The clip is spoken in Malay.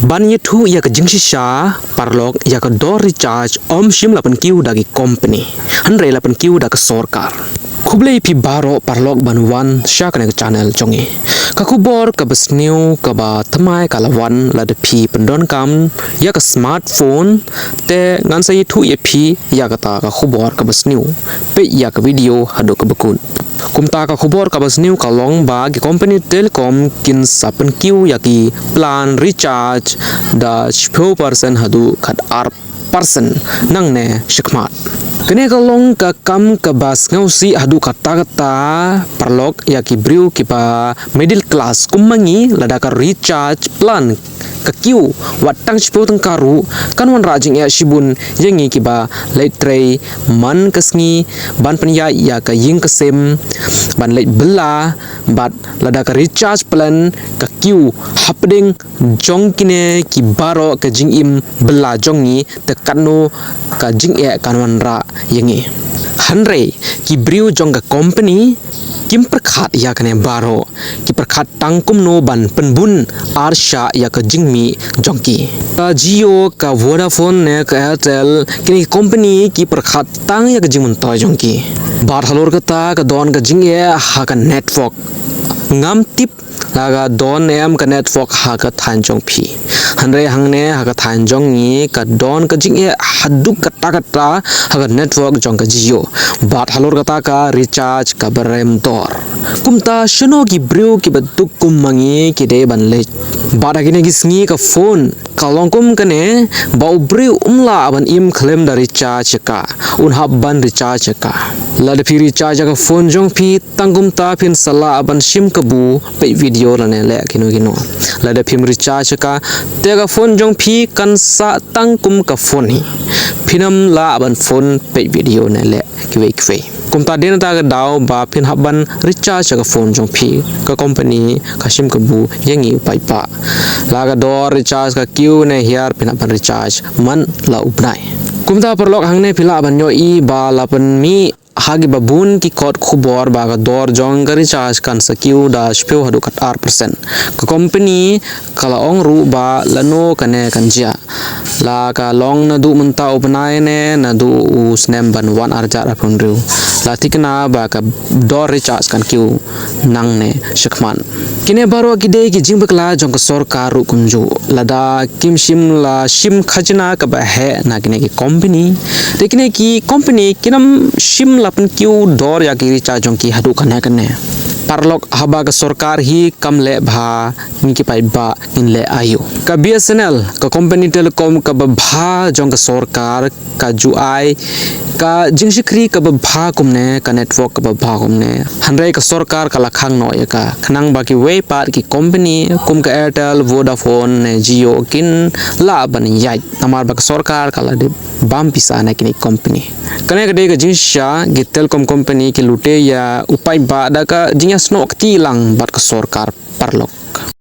ban yethu ya ka jingshisha parlok ya ka door recharge om shim la Pynkiew da ki company hanre la Pynkiew da ka sorkar khublei pi baro parlok banwan sha ka channel chongi ka khubor ka Bsnl ka ba thamai ka lawan la de pi pendon kam ya ka smartphone te ngan sa yethu ye pi ya ka ta ka khubor ka Bsnl pe ya ka video Haduh ka bakun kumta ka khubor ka Bsnl ka long ba ki company telecom kin sa Pynkiew ya ki plan recharge da 10% Haduh khat person nang ne shikmat kene ka long ka kam ka bas ngau si Haduh kata parlok ya ki briu ki pa middle class kumangi lada ka recharge plan ka kiu watang chipo tang karu kanwan rajing ya shibun yengi ki ba leitrei man kasngi ban panya ya ka ying kasem ban leit bela bat lada ka recharge plan ka kiu hapding jong kine ki baro ka jing im bela jongi te kanu ka jing e kanwan ra yengi hanre ki briu jong ka company kim perkhat ya kane baro ki perkhat tangkum no ban penbun arsha ya ka jingmi jongki ka Jio ka Vodafone ne ka Airtel kini company ki perkhat tang ya ka jingmun toy jongki bar halor ka ta ka don ka jing e ha ka network ngam tip laga don Niam ka network ha ka than jong phi hanre hangne ha ka than jong ni ka don ka jing e Haduh kata ha ka network jong ka Jio bat halor kata ka recharge ka barem dor kumta shino ki briu ki batuk kumangi ki de ban le bada kine ki sngi ka phone kalongkum kane bau briu umla ban im claim da recharge ka un hab ban recharge ka la de phi recharge ka phone jong phi tangkum ta Phin sala ban sim ka bu pe video la ne le kino la de phim recharge ka te ka phone jong phi kan sa tangkum ka phone hi Phinam la ban phone pe video ne le kwe kumta den ta ga daw ba Phin haban recharge ka phone jong phi ka company ka sim ka bu yengi pai pa la ga door recharge ka kiu ne hiar Phin haban recharge man la upnai kumta perlok hangne phila ban yo i ba la pan mi hagi babun ki kot khubor ba ga door jong ka recharge kan sa kiu da speu Haduh kat % ka company kala ong ru ba lano kane kanjia la ka long na du munta upnai ne na du Sngap ban wan arja ra phun ru la tikna ba ka door recharge kan kiu nang ne shikman kine baro ki de ki jingbakla jong ka sarkar ru kumju lada kim sim la sim khajna ka ba he na kine ki company tekne ki company kinam sim la Pynkiew door ya ki recharge jong ki Haduh kane parlok haba ka sarkar hi kam le bha ngi pai ba in le ayu ka Bsnl ka company telecom ka bha jong ka sarkar ka juai ka jingshikri ka bha kumne ka network ka bha kumne hanre ka sarkar ka lakhang no ya ka khnang ba ki way par ki company kum ka Airtel Vodafone ne Jio kin la ban yai amar ba ka sarkar ka la de bam pisa na kini company kane ka de ka jingsha ki telecom company ki lute ya upai ba da ka jingas no akti lang bat ka sarkar parlok